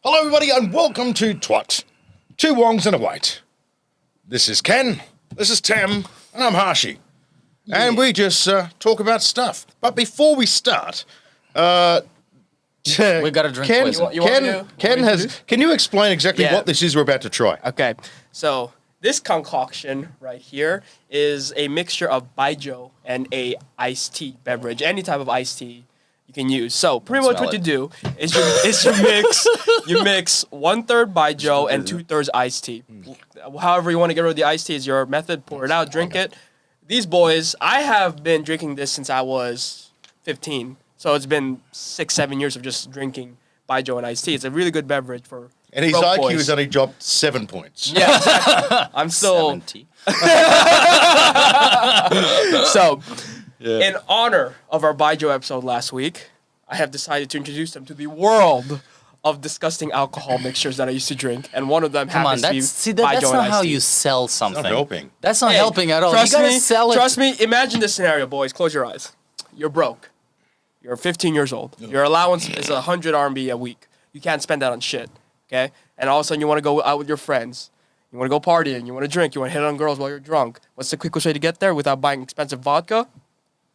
Hello, everybody, and welcome to Twat. Two Wongs and a Wait. This is Ken, this is Tim, and I'm Harshy. Yeah. And we just talk about stuff. But before we start, we gotta drink poison. Can you explain exactly what this is we're about to try? Okay, so this concoction right here is a mixture of Baijiu and a iced tea beverage, any type of iced tea you can use. So pretty much what you do is you mix 1/3 Baijiu and 2/3 iced tea. However you want to get rid of the iced tea is your method. Pour it out, drink it. These boys, I have been drinking this since I was 15. So it's been 6-7 years of just drinking Baijiu and iced tea. It's a really good beverage for and his IQ has only dropped 7 points. Yeah, exactly. I'm still 70. So, in honor of our Baijiu episode last week, I have decided to introduce them to the world of disgusting alcohol mixtures that I used to drink, and one of them happens to be that's not how you sell something. That's not helping. That's not helping at all. You gotta sell it. Trust me, imagine this scenario, boys. Close your eyes. You're broke. You're 15 years old. Your allowance is 100 RMB a week. You can't spend that on shit, okay? And all of a sudden you want to go out with your friends. You want to go partying. You want to drink. You want to hit on girls while you're drunk. What's the quickest way to get there without buying expensive vodka?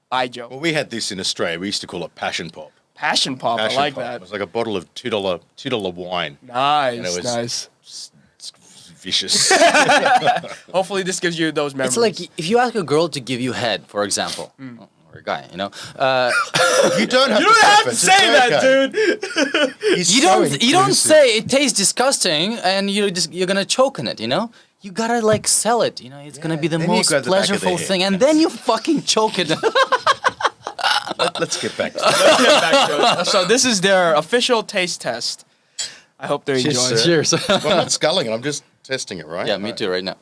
Baijiu. Well, we had this in Australia. We used to call it Passion Pop. Passion Pop. I like that. It was like a bottle of $2 wine. Nice, and it was nice. Vicious. Hopefully this gives you those memories. It's like if you ask a girl to give you head, for example, or a guy, you don't have to say that, dude. You don't say it tastes disgusting and you're gonna choke on it, you know? You gotta like sell it, you know? It's gonna be the most pleasurable thing, and then you fucking choke it. Let's get back to it. So this is their official taste test. I hope they're enjoying it. Cheers. Well, I'm not sculling it. I'm just testing it, right? Yeah, me too, right now.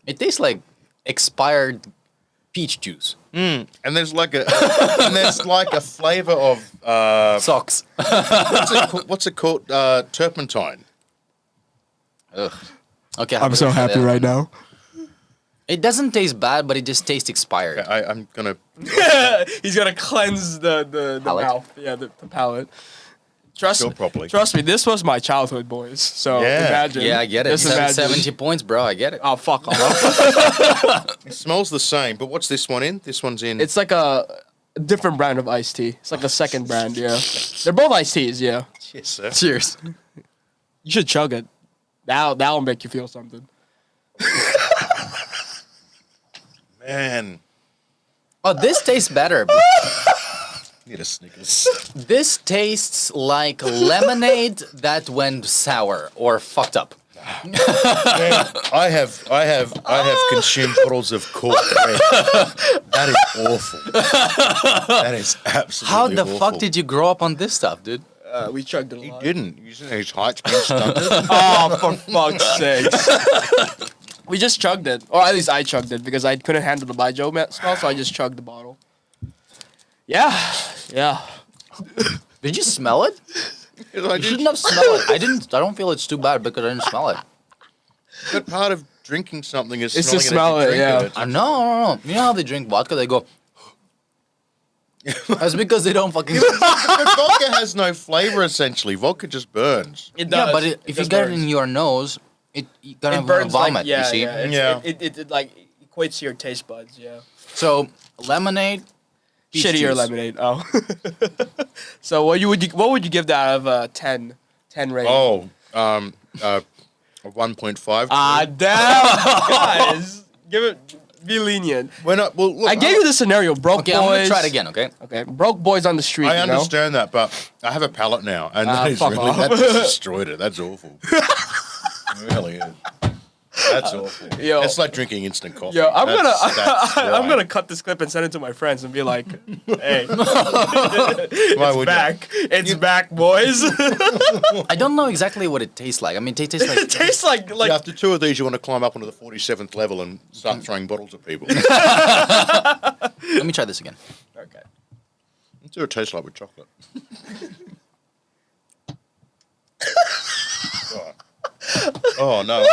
It tastes like expired peach juice. And there's like a flavor of socks. What's it called? Turpentine. Ugh. Okay, I'm so happy right now. It doesn't taste bad, but it just tastes expired. Okay, I'm gonna. He's gonna cleanse the mouth. Yeah, the palate. Trust me, this was my childhood, boys. So imagine. Yeah, I get it. 70 points, bro. I get it. Oh, fuck off. It smells the same, but what's this one in? This one's in. It's like a different brand of iced tea. It's like a second brand, yeah. They're both iced teas, yeah. Yes, sir. Cheers. You should chug it. That'll make you feel something. Man. Oh, this tastes better. Need a Snickers. This tastes like lemonade that went sour or fucked up. Man, I have consumed bottles of cork red. That is awful. That is absolutely How the awful. fuck did you grow up on this stuff, dude? We chugged it a He lot. didn't. You know his height's been stunted. Oh, for fuck's sake. We just chugged it. Or at least I chugged it because I couldn't handle the Baijiu smell, so I just chugged the bottle. Yeah. Did you smell it? You shouldn't have smelled it. I don't feel it's too bad because I didn't smell it. But part of drinking something is it's to smelling smell it, yeah. No. You know how they drink vodka? They go... That's because they don't fucking... But vodka has no flavor, essentially. Vodka just burns. It does. Yeah, but if you get it in your nose, you gotta burns vomit, like, you see? It like equates to your taste buds, yeah. So, lemonade... Shittier lemonade. Oh. So what would you give that out of 10 rating? Oh, a 1.5. Ah, damn, guys, be lenient. We're not. Well, look, I gave you the scenario, broke boys. I'm gonna try it again, okay? Okay, broke boys on the street. I understand that, but I have a palate now, and that just destroyed it. That's awful. It really is. That's awful. Yo. It's like drinking instant coffee. Yo, I'm gonna cut this clip and send it to my friends and be like, "Hey, it's back. It's back, boys." I don't know exactly what it tastes like. I mean, it tastes like... It tastes like... After 2 of these, you want to climb up onto the 47th level and start throwing bottles at people. Let me try this again. Okay. Let's do a taste like with chocolate. Oh no.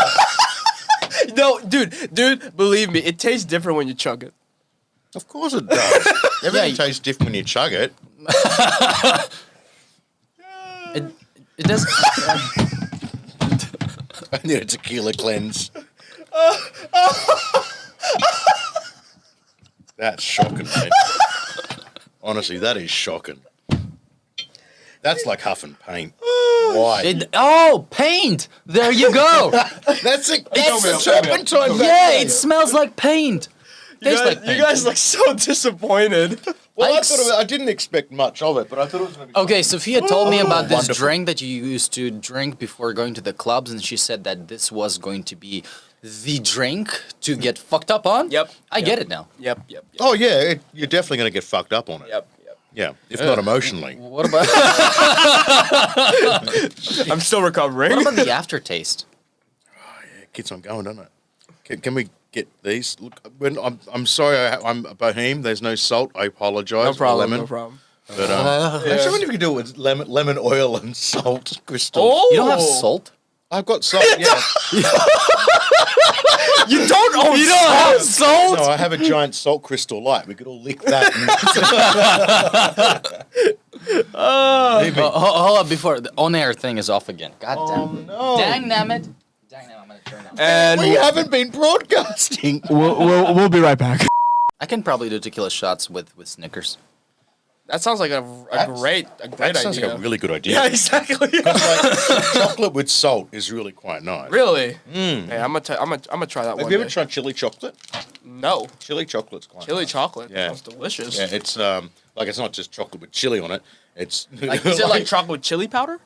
No, dude, believe me, it tastes different when you chug it. Of course it does. Everything tastes different when you chug it. It does. I need a tequila cleanse. That's shocking, mate. Honestly, that is shocking. That's like huffing paint. Why? Paint! There you go. That's the turpentine. Yeah, it smells like paint. You guys look so disappointed. Well, I didn't expect much of it, but I thought it was going to be... Okay, Sophia told me about this wonderful drink that you used to drink before going to the clubs, and she said that this was going to be the drink to get fucked up on. Yep. I get it now. Yep. Oh, yeah, you're definitely going to get fucked up on it. Yep. Yeah, if not emotionally. What about I'm still recovering. what about the aftertaste? It keeps on going, doesn't it? Can we get these? Look, I'm sorry, I'm a boheme. There's no salt. I apologise. No problem. Lemon. No problem. But actually, I wonder if you could do it with lemon oil and salt crystals. Oh, You don't have salt? I've got salt. Yeah. You don't own You don't have salt? No, I have a giant salt crystal light. We could all lick that. Hold on, before the on-air thing is off again. God damn it. no. Dang nammit. Dang nammit, I'm going to turn off. And We haven't been broadcasting. we'll be right back. I can probably do tequila shots with Snickers. That sounds like a great That sounds idea. like a really good idea. Yeah, exactly. Chocolate with salt is really quite nice. Really? Hey, I'm gonna try that one. Have you ever day. tried chili chocolate? No. Chili chocolate's quite Chili nice. chocolate. Yeah. Sounds delicious. Yeah, it's like it's not just chocolate with chili on it. It's Like, is it like chocolate with chili powder?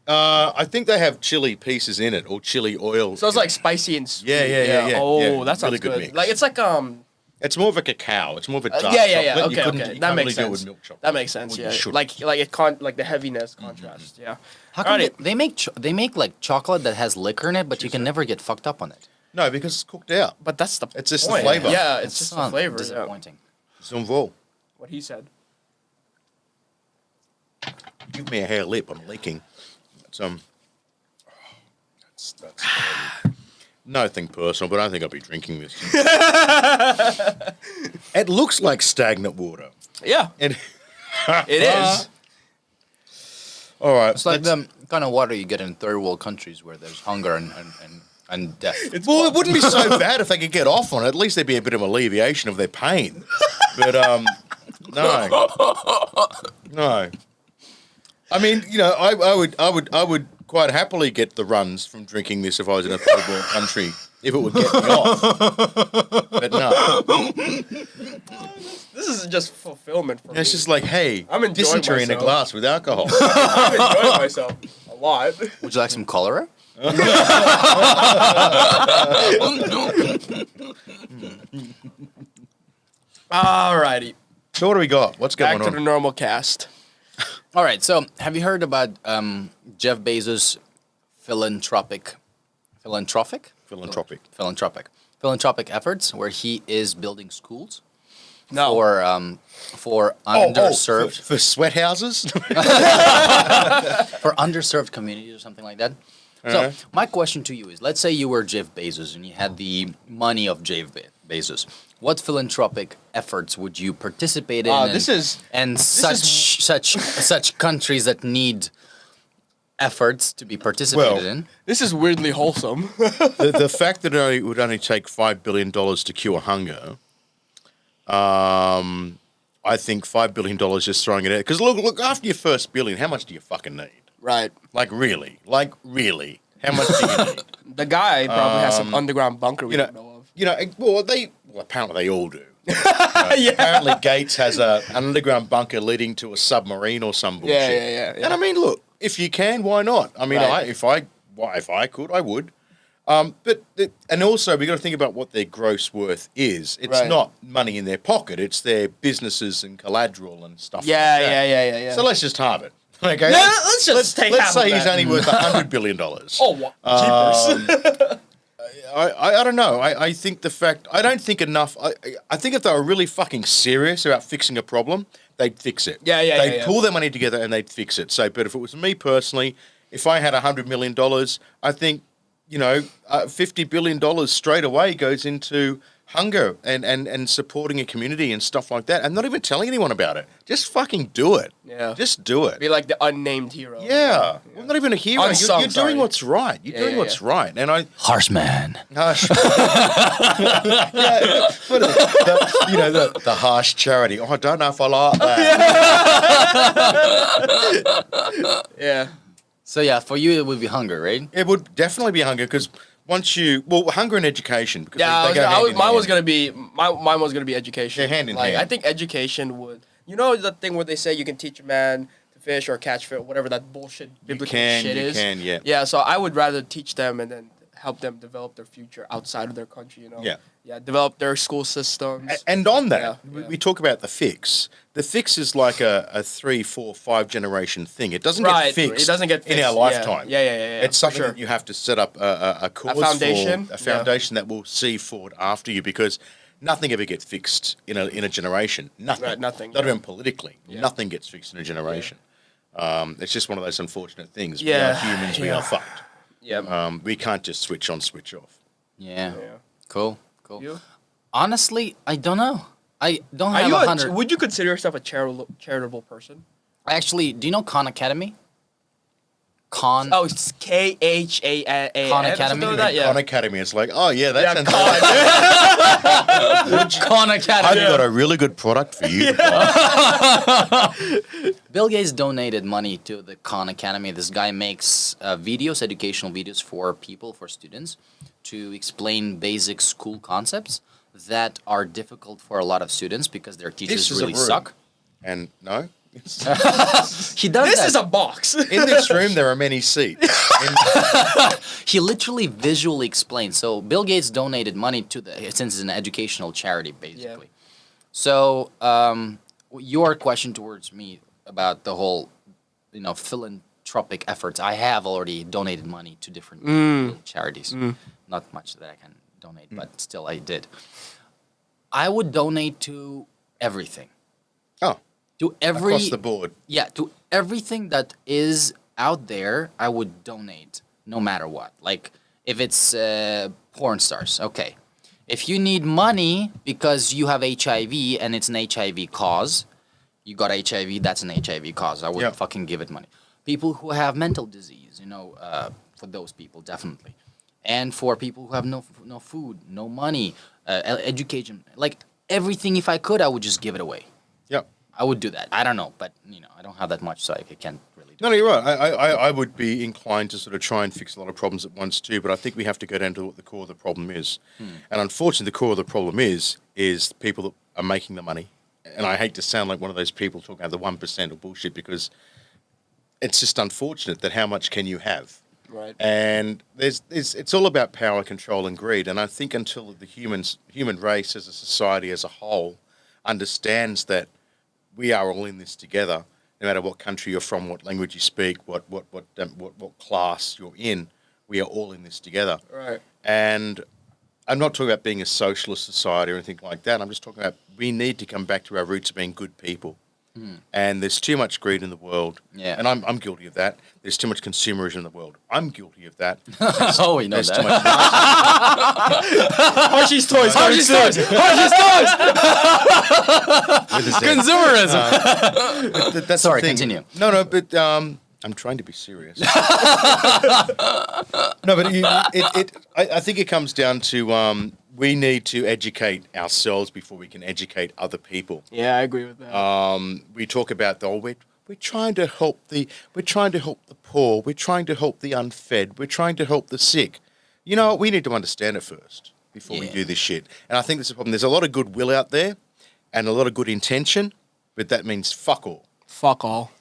I think they have chili pieces in it or chili oil. So it's like spicy and sweet. Yeah. Oh, Yeah, that sounds really good good. mix. Like it's like It's more of a cacao. It's more of a dark yeah. chocolate. You Okay. can't That really makes do it sense. with milk chocolate. That makes sense. Well, you Yeah. should. Like the heaviness contrast. Yeah. How come Alrighty. they make like chocolate that has liquor in it, but you can never get fucked up on it? No, because it's cooked out. But that's the It's just the point. flavor. Yeah, it's just the not flavor. Yeah. disappointing. Some vol. What he said. Give me a hair lip. I'm leaking. It's that's nothing personal, but I don't think I'll be drinking this. It looks like stagnant water. Yeah, And it is. all right, It's like the kind of water you get in third world countries where there's hunger and death. well, it wouldn't be so bad if they could get off on it. At least there'd be a bit of alleviation of their pain. But no. I mean, you know, I would quite happily get the runs from drinking this if I was in a third world country, if it would get me off. But no, This is just fulfillment for me. it's just like, hey, I'm enjoying dysentery in a myself. glass with alcohol. I'm enjoying myself a lot. Would you like some cholera? Alrighty, So what do we got? What's back going to the on? normal cast. All right. So, have you heard about Jeff Bezos' philanthropic efforts, where he is building schools No. for underserved for sweat houses? for underserved communities or something like that. So, my question to you is: let's say you were Jeff Bezos and you had the money of Jeff Bezos. What philanthropic efforts would you participate in? Such countries that need efforts to be participated in. This is weirdly wholesome. the fact that it would only take $5 billion to cure hunger, I think $5 billion just throwing it out. Because look, after your first billion, how much do you fucking need? Right. Like really, how much do you need? The guy probably has some underground bunker we don't know of. Well, apparently they all do. Apparently Gates has an underground bunker leading to a submarine or some bullshit. Yeah. And I mean, look, if you can, why not? I mean, Right. if I could, I would. And also we got to think about what their gross worth is. It's Right. not money in their pocket; it's their businesses and collateral and stuff. Yeah, like that. yeah. So let's just halve it. Okay. No, let's just take Let's half say of he's that. only worth $100 billion. Oh, jeepers. I don't know. I think I don't think enough. I think if they were really fucking serious about fixing a problem, they'd fix it. Yeah, They'd pull their money together and they'd fix it. So, but if it was me personally, if I had $100 million, I think, $50 billion straight away goes into hunger and supporting a community and stuff like that, and not even telling anyone about it. Just fucking do it. Yeah. Just do it. Be like the unnamed hero. Yeah. Well, not even a hero. Unsung, You're sorry. doing what's right. You're doing what's right. And I... Harsh man. Harsh. The harsh charity. Oh, I don't know if I like that. Yeah. So yeah, for you it would be hunger, right? It would definitely be hunger because hunger and education. Because Yeah, they go hand in mine was hand. mine was gonna be education. Yeah, hand in like, hand. I think education would. You know the thing where they say you can teach a man to fish or catch fish, whatever that bullshit biblical shit is. You can, yeah. Yeah, so I would rather teach them and then help them develop their future outside of their country. You know. Yeah. Yeah, develop their school systems. And on that, Yeah, we talk about the fix. The fix is like a 3, 4, 5 generation thing. It doesn't Right, get fixed. it doesn't get in our fixed, lifetime. Yeah, It's for something sure. that you have to set up a cause foundation, for, a foundation that will see forward after you, because nothing ever gets fixed in a generation. Nothing. Right, nothing, Not yeah. even politically. Yeah. Nothing gets fixed in a generation. It's just one of those unfortunate things. Yeah, We are humans. We yeah. are fucked. Yeah. We can't just switch on, switch off. Yeah. Yeah. Cool. You? Honestly, I don't know. I don't Are have you 100. would you consider yourself a charitable person? Actually, do you know Khan Academy? Khan. Oh, it's KHAA. Khan Academy? Like that? Yeah. Khan Academy, it's like, oh yeah, that Yeah, sounds Khan. Khan Academy. I've got a really good product for you. Bill Gates donated money to the Khan Academy. This guy makes videos, educational videos for people, for students, to explain basic school concepts that are difficult for a lot of students because their teachers This is a really room. suck. And no, He does This that. is a box. in this room there are many seats. He literally visually explains. So Bill Gates donated money to since it's an educational charity, basically. So your question towards me about the whole, philanthropic efforts, I have already donated money to different little charities. Not much that I can donate, but still I did. I would donate to everything. Oh, To every across the board. Yeah, to everything that is out there, I would donate no matter what. Like, if it's porn stars, okay. If you need money because you have HIV and it's an HIV cause, you got HIV, that's an HIV cause. I would Yeah. fucking give it money. People who have mental disease, for those people, definitely. And for people who have no food, no money, education, like everything, if I could, I would just give it away. Yep. I would do that. I don't know, but I don't have that much, so I can't really do No, you're right. I would be inclined to sort of try and fix a lot of problems at once too, but I think we have to go down to what the core of the problem is. And unfortunately, the core of the problem is people that are making the money. And I hate to sound like one of those people talking about the 1% or bullshit, because it's just unfortunate that how much can you have? Right. And it's all about power, control, and greed. And I think until the human race as a society as a whole understands that we are all in this together, no matter what country you're from, what language you speak, what class you're in, we are all in this together. Right. And I'm not talking about being a socialist society or anything like that. I'm just talking about we need to come back to our roots of being good people. And there's too much greed in the world. Yeah. And I'm guilty of that. There's too much consumerism in the world. I'm guilty of that. Oh, we know There's that. too much Harshy's toys. Harshy's toys. Harshy's toys. Consumerism. That's Sorry, the thing. continue. No, but I'm trying to be serious. No, but I think it comes down to we need to educate ourselves before we can educate other people. Yeah, I agree with that. We talk about we're trying to help the poor, we're trying to help the unfed, we're trying to help the sick. You know what? We need to understand it first before we Yeah. do this shit. And I think that's the problem. There's a lot of goodwill out there and a lot of good intention, but that means fuck all. Fuck all.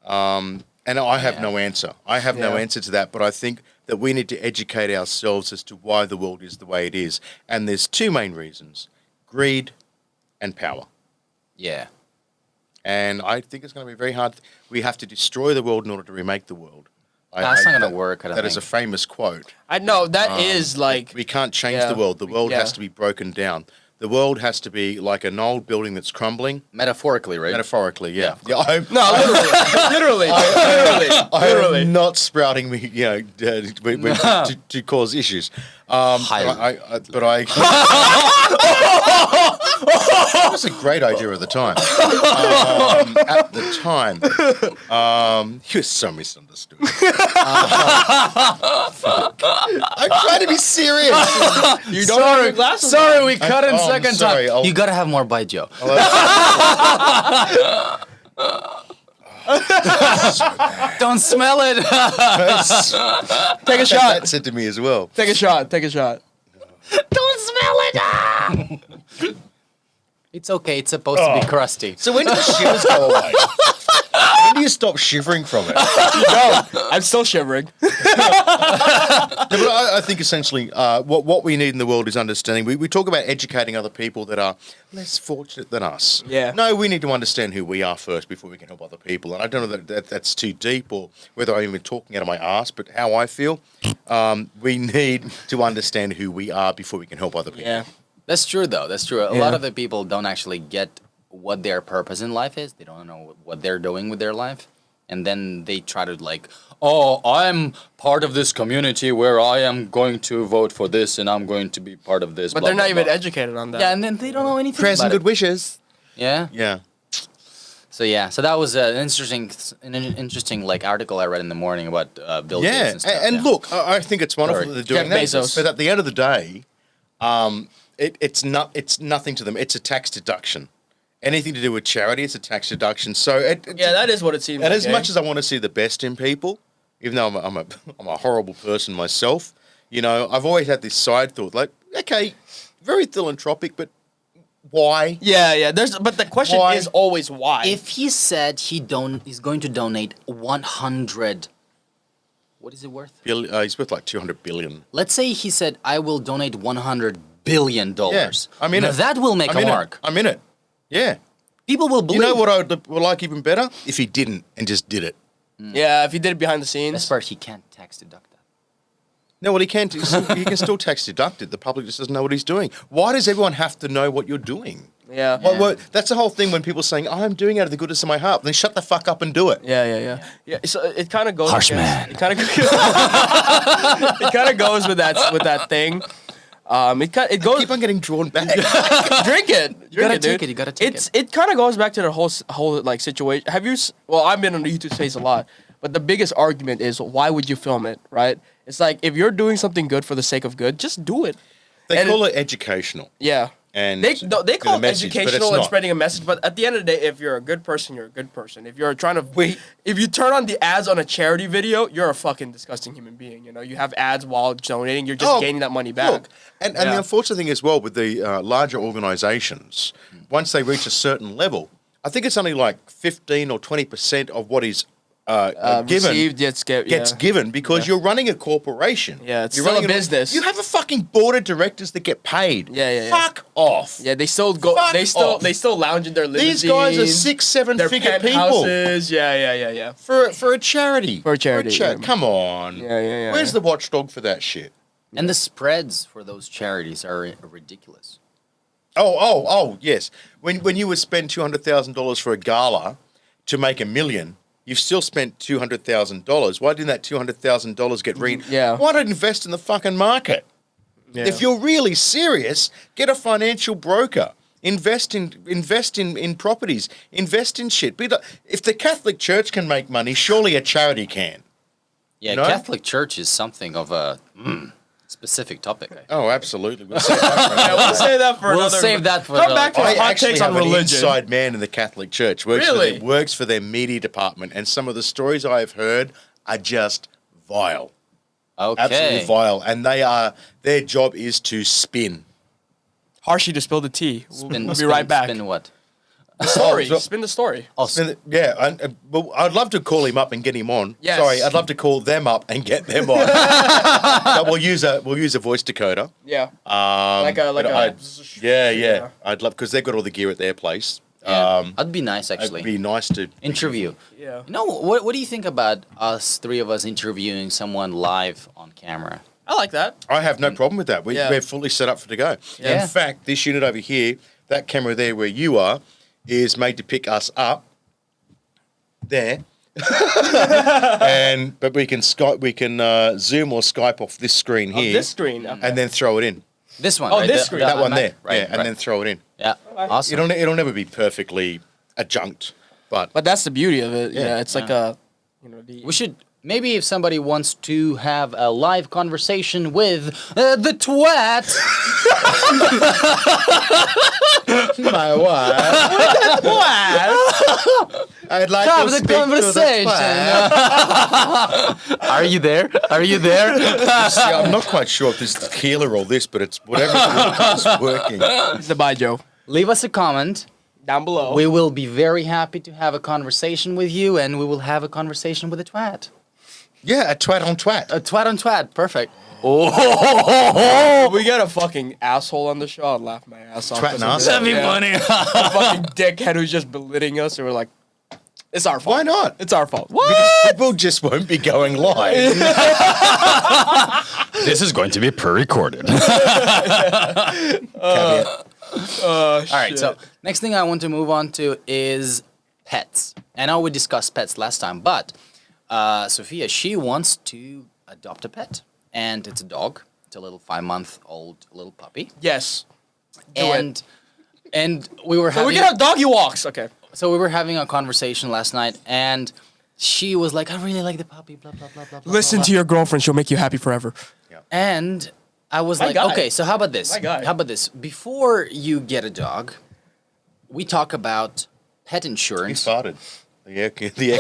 And I have Yeah. no answer. I have no Yeah. answer to that, but I think that we need to educate ourselves as to why the world is the way it is. And there's two main reasons: greed and power. Yeah. And I think it's going to be very hard. We have to destroy the world in order to remake the world. That's not gonna work, I don't That is a think. famous quote. I know that is like We can't change Yeah. the world. The world Yeah. has to be broken down. The world has to be like an old building that's crumbling. Metaphorically, right? Metaphorically, yeah. Yeah, no, literally. I literally. am not sprouting, to cause issues. Highly. But I it was a great idea at the time. You're so misunderstood. I'm trying to be serious. You don't have your glasses. Sorry, we cut in I'm second sorry, time. I'll- You gotta have more Baijiu. Don't smell it. Take a shot. That said to me as well. Take a shot. Take a shot. Don't smell it. It's okay. It's supposed to be crusty. So when do the shivers go away? When do you stop shivering from it? No, I'm still shivering. Yeah, but I think essentially what we need in the world is understanding. We talk about educating other people that are less fortunate than us. Yeah. No, we need to understand who we are first before we can help other people. And I don't know that that's too deep or whether I'm even talking out of my ass, but how I feel, we need to understand who we are before we can help other people. Yeah. That's true, though. That's true. A Yeah. lot of the people don't actually get what their purpose in life is. They don't know what they're doing with their life. And then they try to I'm part of this community where I am going to vote for this and I'm going to be part of this. But blah, they're not blah, even blah. educated on that. Yeah, and then they don't know anything Prayers about and good it. wishes. Yeah. Yeah. So that was an interesting article I read in the morning about Bill Gates Yeah, and stuff. and yeah. look, I think it's wonderful Sorry. that they're doing Jeff that. Bezos. But at the end of the day, it's nothing to them. It's a tax deduction. Anything to do with charity, it's a tax deduction. So Yeah, that is what it seems and like. as much as I want to see the best in people, even though I'm a horrible person myself, I've always had this side thought, okay, very philanthropic, but why? Yeah. But the question Why? is always why. If he said he's going to donate 100, what is it worth? He's worth like 200 billion. Let's say he said, I will donate $100 billion. Yeah, I'm in Now it. that will make I'm a in mark. it. I'm in it. Yeah. People will believe. You know what I would like even better? If he didn't and just did it. yeah, if you did it behind the Best scenes. part, he can't tax deduct that. No, well, he can still tax deduct it. The public just doesn't know what he's doing. Why does everyone have to know what you're doing? Yeah. Well, that's the whole thing when people are saying, I'm doing it out of the goodness of my heart. Then shut the fuck up and do it. Yeah. So it kind of goes. Harsh against- man. It kind of. It kind of goes with that thing. It goes. Keep on getting drawn back. Drink it. gotta Drink take dude. it, you gotta take it. It kind of goes back to the whole situation. Have you? Well, I've been on the YouTube space a lot, but the biggest argument is why would you film it, right? It's like if you're doing something good for the sake of good, just do it. They And call it educational. Yeah. And They call it message, but it's educational and not. spreading a message, but at the end of the day, if you're a good person, you're a good person. If you're trying to if you turn on the ads on a charity video, you're a fucking disgusting human being. You have ads while donating, you're just gaining that money back. Look, and the unfortunate thing as well with the larger organisations, once they reach a certain level, I think it's only like 15 or 20% of what is given Received, gets given because you're running a corporation. Yeah, it's you're still a running business. You have a fucking board of directors that get paid. Yeah. Fuck off. Yeah, they still go. Fuck They still off. lounge in their limousines. These guys are 6-7 their figure people penthouses. Yeah. for a charity. For a charity, yeah. Come on. Yeah. Where's the watchdog for that shit? And the spreads for those charities are ridiculous. Oh, yes. When you would spend $200,000 for a gala to make $1 million, you've still spent $200,000. Why didn't that $200,000 get Yeah. Why not invest in the fucking market? Yeah. If you're really serious, get a financial broker. Invest in properties. Invest in shit. If the Catholic Church can make money, surely a charity can. Yeah, No? Catholic Church is something of a specific topic. Oh, absolutely. We'll say that Yeah, we'll say that for We'll another. save that for Come the- back to I hot actually takes have on an religion. inside man in the Catholic Church. Really? Works for their media department, and some of the stories I have heard are just vile, Okay. absolutely vile. And their job is to spin. Harshy to spill the tea. We'll be Spin- right back. Spin what? Story. Oh, so- Spin the story. Oh, Yeah, well, I'd love to call him up and get him on. Yes. Sorry, I'd love to call them up and get them on. But we'll use a voice decoder. Yeah. But yeah. I'd love because they've got all the gear at their place. yeah. That'd be nice, actually. It'd be nice to Interview. Yeah. You know, what do you think about three of us interviewing someone live on camera? I like that. I have no problem with that. We're fully set up to go. Yeah. In fact, this unit over here, that camera there where you are, is made to pick us up there But we can Zoom or Skype off this screen here, This screen. Okay. and then throw it in. This one. Oh, right? this screen. That one there, Right. and then throw it in. Yeah. Awesome. It'll never be perfectly adjunct, but But that's the beauty of it. Yeah. Yeah, it's like a, you know, the. We should maybe if somebody wants to have a live conversation with the twat. my wife. I'd like Have to the speak conversation. to the twat. Are you there? Are you there? See, I'm not quite sure if this is tequila or this, but it's whatever is working. It's the Baijiu. Leave us a comment. Down below. We will be very happy to have a conversation with you, and we will have a conversation with a twat. Yeah, a twat on twat. A twat on twat. Perfect. We got a fucking asshole on the show. I'd laugh my ass off. Twat and Or asshole. something. That'd be Yeah. funny. A fucking dickhead who's just belittling us, and we're like, it's our fault. Why not? It's our fault. Because people just won't be going live. This is going to be pre-recorded. All right, so next thing I want to move on to is pets. I know we discussed pets last time, but Sophia, she wants to adopt a pet, and it's a dog. It's a little 5-month-old little puppy, Yes. and we were So having we can have doggy walks. Okay. we were having a conversation last night, and she was like, "I really like the puppy." Blah blah blah blah. Listen to your girlfriend. She'll make you happy forever. And I was My like, guy. okay, so how about this? My guy. How about this? Before you get a dog, we talk about pet He insurance. farted. The air cleaner's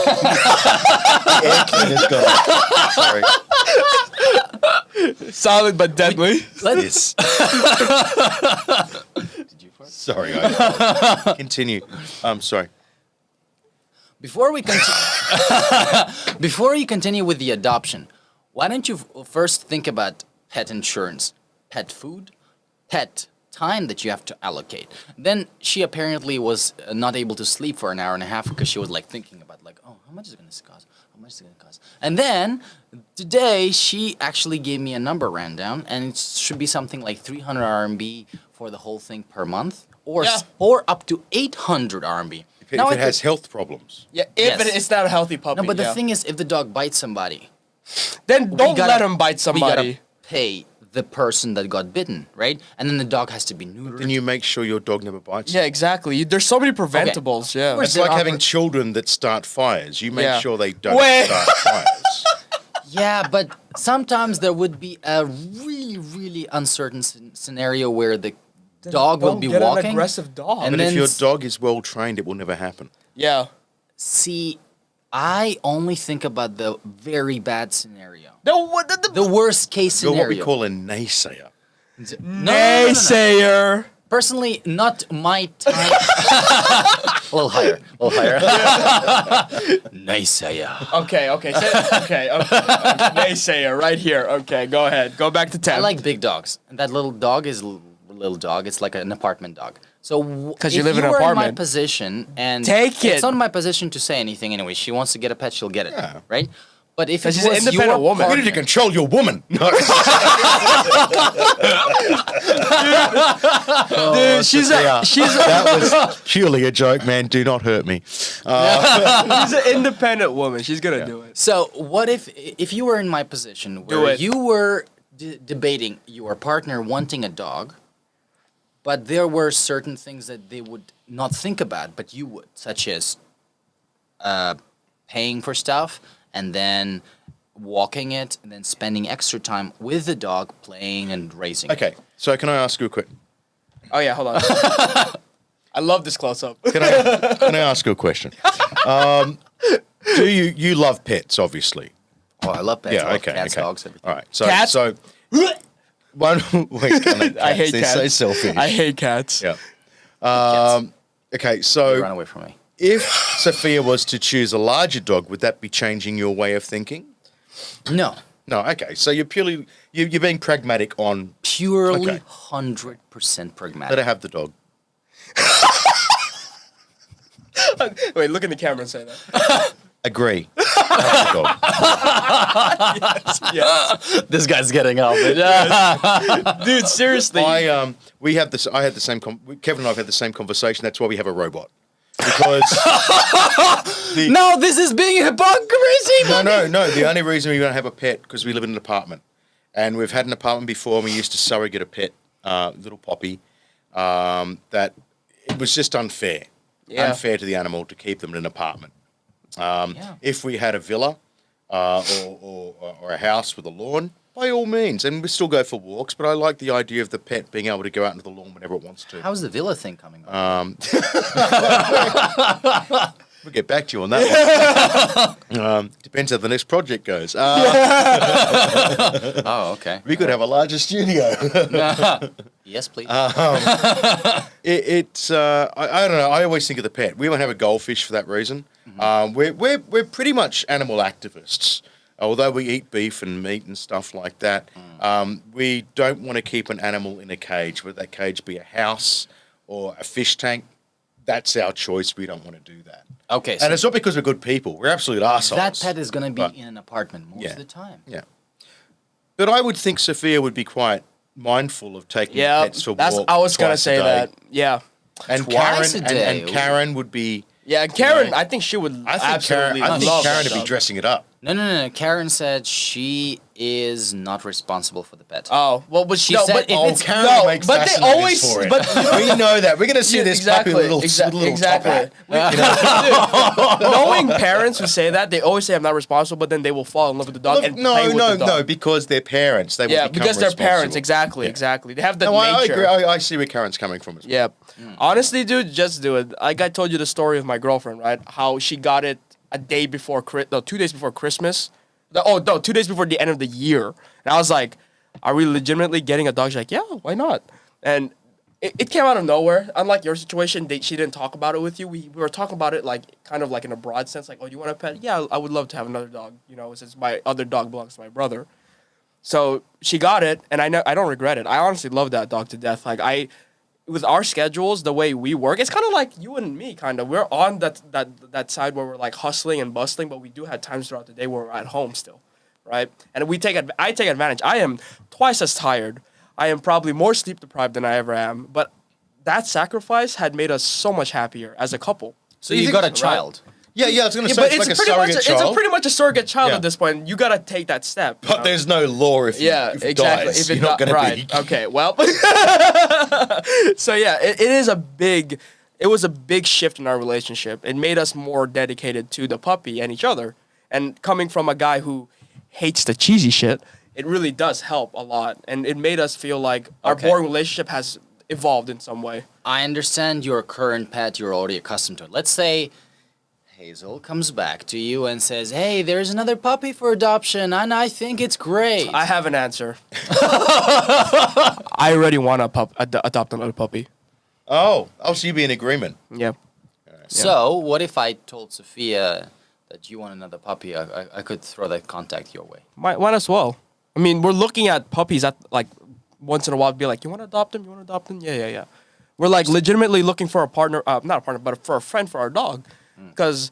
gone. Sorry. Solid but deadly. Let's. Sorry. Continue. I'm sorry. Before we before you continue with the adoption, why don't you first think about pet insurance, pet food, pet time that you have to allocate? Then she apparently was not able to sleep for an hour and a half because she was like thinking about like, oh, how much is it going to cost? How much is it going to cost? And then today she actually gave me a number rundown, and it should be something like 300 RMB for the whole thing per month, or Yeah. or up to 800 RMB. If Now it I has think- health problems. Yeah, if Yes. it's not a healthy puppy. No, but the yeah. thing is, if the dog bites somebody, then we don't gotta- let him bite we somebody. gotta pay the person that got bitten, right? And then the dog has to be neutered. Then you make sure your dog never bites. Yeah, exactly. There's so many preventables. Yeah. Where's It's Then like having offer- children that start fires. You make Yeah. sure they don't Wait. start fires. Yeah, but sometimes there would be a really, really uncertain scenario where the dog will Don't be get an walking. aggressive dog. And But then if your s- dog is well trained, it will never happen. yeah. See, I only think about the very bad scenario, No, what the worst case You're scenario. what we call a naysayer. No. naysayer. Personally, not my type. A little higher. Naysayer. Okay. Okay. Naysayer right here. Okay, go ahead. Go back to 10. I like big dogs. And that little dog is a little dog. It's like an apartment dog. So 'Cause if you live in an were in my apartment. position, and Take it. It's not my position to say anything anyway. She wants to get a pet, she'll get it, Yeah. right? But if it 'Cause she's an was independent your woman. You need to partner- control your woman. No. Dude, she's That was purely a joke, man. Do not hurt me. she's an independent woman. She's gonna do it. So what if you were in my position Do where it. you were debating your partner wanting a dog, but there were certain things that they would not think about, but you would, such as paying for stuff and then walking it and then spending extra time with the dog playing and raising it. Okay, so can I ask you a quick? Oh yeah, hold on. I love this close up. Can I ask you a question? Do you love pets? Obviously. Oh, I love pets. Yeah. I love Okay. cats, okay. dogs, everything. All right. So Cats? so one. Wait, I hate They're cats. so selfish. I hate cats. Yeah. Cats. Okay. They So run away from me. if Sophia was to choose a larger dog, would that be changing your way of thinking? No. No. Okay. So you're purely you're being pragmatic on Purely Okay. 100% pragmatic. let her have the dog. Wait, look in the camera and say that. Agree. Have the dog. Yes. This guy's getting off it. Dude, seriously. We have this. I had the same. Kevin and I have had the same conversation. That's why we have a robot. because No, this is being hypocrisy. no. The only reason we don't have a pet because we live in an apartment, and we've had an apartment before. And we used to surrogate a pet, little Poppy. That it was just unfair to the animal to keep them in an apartment. If we had a villa or a house with a lawn, by all means, and we still go for walks. But I like the idea of the pet being able to go out into the lawn whenever it wants to. How's the villa thing coming on? We'll get back to you on that one. Depends how the next project goes. Oh, okay. We could have a larger studio. Yes, please. I don't know. I always think of the pet. We won't have a goldfish for that reason. We're pretty much animal activists. Although we eat beef and meat and stuff like that, we don't want to keep an animal in a cage, whether that cage be a house or a fish tank. That's our choice. We don't want to do that. Okay. So And it's not because we're good people. We're absolute assholes. that pet is going to be in an apartment most of the time. Yeah. But I would think Sophia would be quite mindful of taking pets for walks. I was gonna twice a say day. that. Yeah. And Twice Karen a day. and Karen would be. Yeah, Karen, I think she would absolutely I think love Karen that would be dog. dressing it up. No. Karen said she is not responsible for the pet. Oh, well, but She no, said but if it's- Karen no, makes but they fascinators always, for it. but We know that. We're going to see Yeah, this puppy with a little, little top hat. Knowing parents who say that, they always say I'm not responsible, but then they will fall in love with the dog Look, and play with the dog. no, because they're parents. They will Yeah, become because they're parents. responsible. Exactly. They have the No, I nature. agree. I see where Karen's coming from as well. Yeah. Honestly, dude, just do it. Like I told you the story of my girlfriend, right? How she got it a day before, 2 days before Christmas. 2 days before the end of the year. And I was like, are we legitimately getting a dog? She's like, yeah, why not? And it came out of nowhere. Unlike your situation, she didn't talk about it with you. We were talking about it like kind of like in a broad sense, like, oh, you want a pet? Yeah, I would love to have another dog, since my other dog belongs to my brother. So she got it, and I don't regret it. I honestly love that dog to death. Like with our schedules, the way we work, it's kind of like you and me, kind of. We're on that side where we're like hustling and bustling, but we do have times throughout the day where we're at home still, right? And I take advantage. I am twice as tired. I am probably more sleep deprived than I ever am, but that sacrifice had made us so much happier as a couple. So you got a child. Yeah, I was going to Yeah, say but it's like a surrogate child. It's pretty much a surrogate child Yeah. at this point. You gotta take that step. But there's no law if exactly. it dies. You're not going to right. be. Okay, well. So yeah, it was a big shift in our relationship. It made us more dedicated to the puppy and each other. And coming from a guy who hates the cheesy shit, it really does help a lot. And it made us feel like our boring relationship has evolved in some way. I understand your current pet, you're already accustomed to it. Let's say Hazel comes back to you and says, hey, there's another puppy for adoption, and I think it's great. I have an answer. I already want to adopt another puppy. So you'd be in agreement. Yeah. So, what if I told Sophia that you want another puppy? I could throw that contact your way. Might as well. I mean, we're looking at puppies at like once in a while. Be like, you want to adopt him? You want to adopt him? Yeah. We're like legitimately looking for a partner, not a partner, but for a friend for our dog, because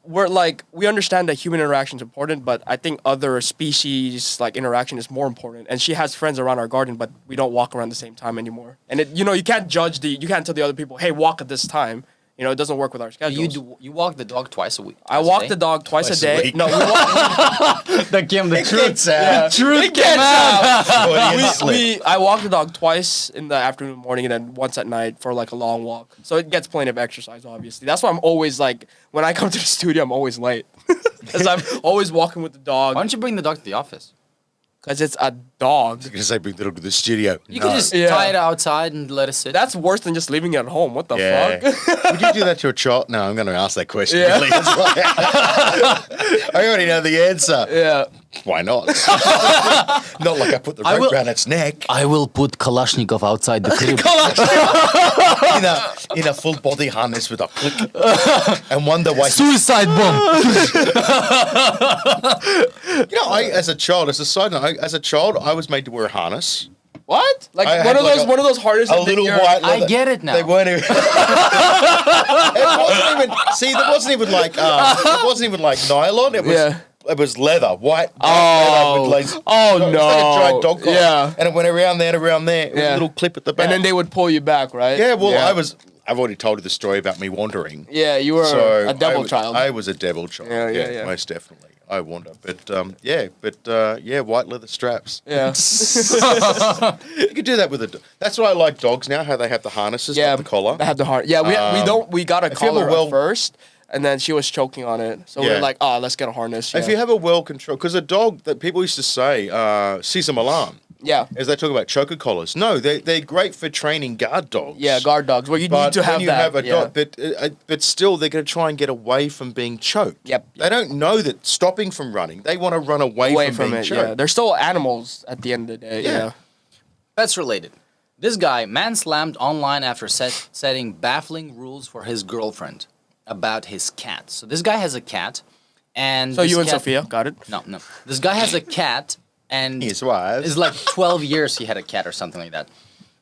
we're like we understand that human interaction is important, but I think other species like interaction is more important. And she has friends around our garden, but we don't walk around the same time anymore. And you can't you can't tell the other people, hey, walk at this time. It doesn't work with our schedules. You walk the dog twice a week. I walk the dog twice a day. week. No, we walk. That came the Truth, Sam. Truth gets out. Freudian slip. I walk the dog twice in the afternoon, morning, and then once at night for like a long walk. So it gets plenty of exercise, obviously. That's why I'm always like, when I come to the studio, I'm always late. Because I'm always walking with the dog. Why don't you bring the dog to the office? Because it's a dog. Because I bring the dog to the studio. You can just Yeah. tie it outside and let it sit. That's worse than just leaving it at home. What the fuck? Would you do that to a child? No, I'm going to ask that question. Yeah. Really. That's why- I already know the answer. Yeah. Why not? Not like I put the rope around its neck. I will put Kalashnikov outside the crib. in a full body harness with a click. And wonder why. Suicide bomb. As a child, as a side note, as a child, I was made to wear a harness. What? Like I one had of like those one of those harnesses. A that little you're- white. I leather- get it now. They weren't even. It wasn't even like. It wasn't even like nylon. It was. Yeah. It was leather, white Oh. leather with lace. Oh, It was like a dried no. dog collar. Yeah. And it went around there and around there. It was a little clip at the back. And then they would pull you back, right? Yeah, well, I was I've already told you the story about me wandering. Yeah, you were So a devil I, child. I was a devil child. Yeah. Most definitely. I wander. But white leather straps. yeah. You could do that with a. That's why I like dogs now. How they have the harnesses, Yeah, not the collar. They have the heart. Yeah, we got a if you have a collar well- at first, and then she was choking on it. So we Yeah. were like, oh, let's get a harness. If yeah. you have a well controlled, because a dog that people used to say, Caesar Milan, Yeah. as they talk about choker collars. No, they're great for training guard dogs. Yeah, guard dogs. Where you But need to have when you that. have a yeah. dog, but still, they're going to try and get away from being choked. Yep. They don't know that stopping from running. They want to run away from being it. choked. Yeah, they're still animals at the end of the day. Yeah. Yeah. Pets related. This guy man-slammed online after setting baffling rules for his girlfriend about his cat. So this guy has a cat, and So this you and cat- Sophia got it. No. This guy has a cat, and His wife. it's like 12 years he had a cat or something like that.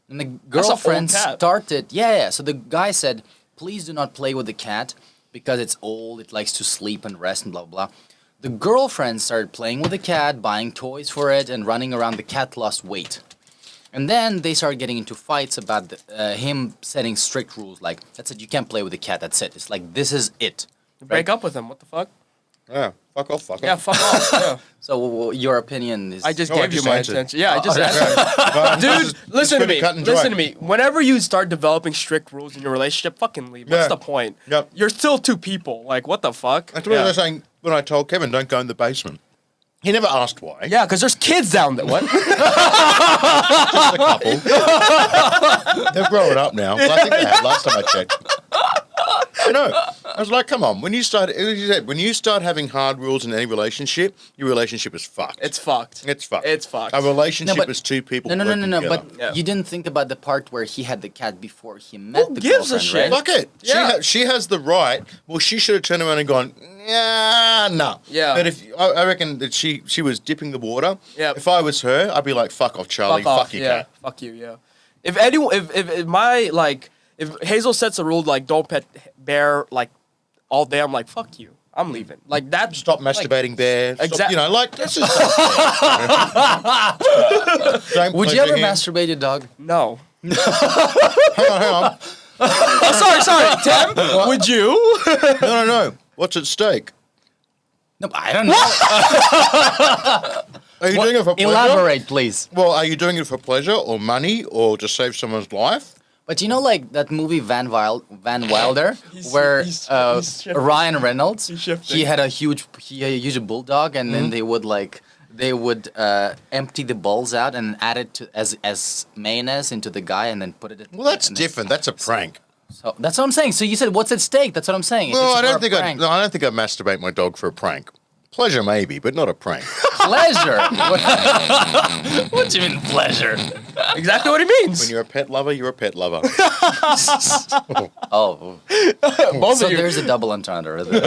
And the That's an old girlfriend cat. started, yeah. So the guy said, please do not play with the cat because it's old, it likes to sleep and rest and blah, blah, blah. The girlfriend started playing with the cat, buying toys for it, and running around. The cat lost weight. And then they started getting into fights about him setting strict rules, like, that's it, you can't play with the cat, that's it. It's like, this is it. Break up with him. What the fuck? Yeah, fuck off. Yeah, fuck off. Yeah. So your opinion is... I just No, I gave you just my answered. attention. Yeah, I just answered. Dude, listen to me. Listen to me. Whenever you start developing strict rules in your relationship, fucking leave. What's Yeah. the point? Yep. You're still two people. Like, what the fuck? That's what I yeah. was saying when I told Kevin, don't go in the basement. He never asked why. Yeah, because there's kids down there. What? Just a couple. They're growing up now. Well, I think they have. Last time I checked. I know. I was like, come on. When you start, as you said, when you start having hard rules in any relationship, your relationship is fucked. It's fucked. It's fucked. It's fucked. A relationship No, but- is two people. No. working together. But Yeah. you didn't think about the part where he had the cat before he met Who the gives a girlfriend, shit? right? Fuck it. Yeah. She has the right. Well, she should have turned around and gone, yeah, no. Yeah. But if I reckon that she was dipping the water. Yep. If I was her, I'd be like, fuck off, Charlie. Fuck off. Fuck you, Yeah. cat. Fuck you. Yeah. If anyone, if my like, if Hazel sets a rule like don't pet bear like all day, I'm like fuck you. I'm leaving. Like that. Stop masturbating there. Stop, Exact- You know, like that's just. Don't Would you pleasure ever him. masturbate your dog? No. Hang on. Oh, sorry, Tim. Would you? No. What's at stake? No, I don't know. Are you doing it for pleasure? Elaborate, please. Well, are you doing it for pleasure or money or to save someone's life? But you know, like that movie Van Wilder, where he's shifting. Ryan Reynolds, He's shifting. he had a huge bulldog, and then they would empty the balls out and add it to as mayonnaise into the guy, and then put it. Well, that's and different. That's a prank. So that's what I'm saying. So you said, what's at stake? That's what I'm saying. If Well, it's I for don't a think prank. I don't think I'd masturbate my dog for a prank. Pleasure maybe, but not a prank. Pleasure. What do you mean pleasure? Exactly what he When means. you're a pet lover, you're a pet lover. Oh, Both so of you. there's a double entendre. Isn't there?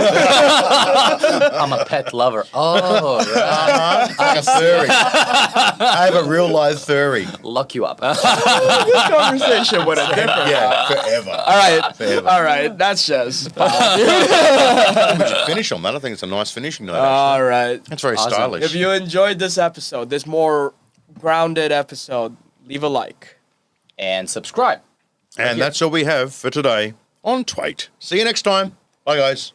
I'm a pet lover. Oh, right. It's like a furry. I have a real live furry. Lock you up. This conversation would have different. Yeah, forever. All right. Forever. All right. That's just. We should finish on that. I think it's a nice finishing note. All right. That's very Awesome. stylish. If you enjoyed this episode, this more grounded episode, leave a like. And subscribe. And that's all we have for today on Twait. See you next time. Bye, guys.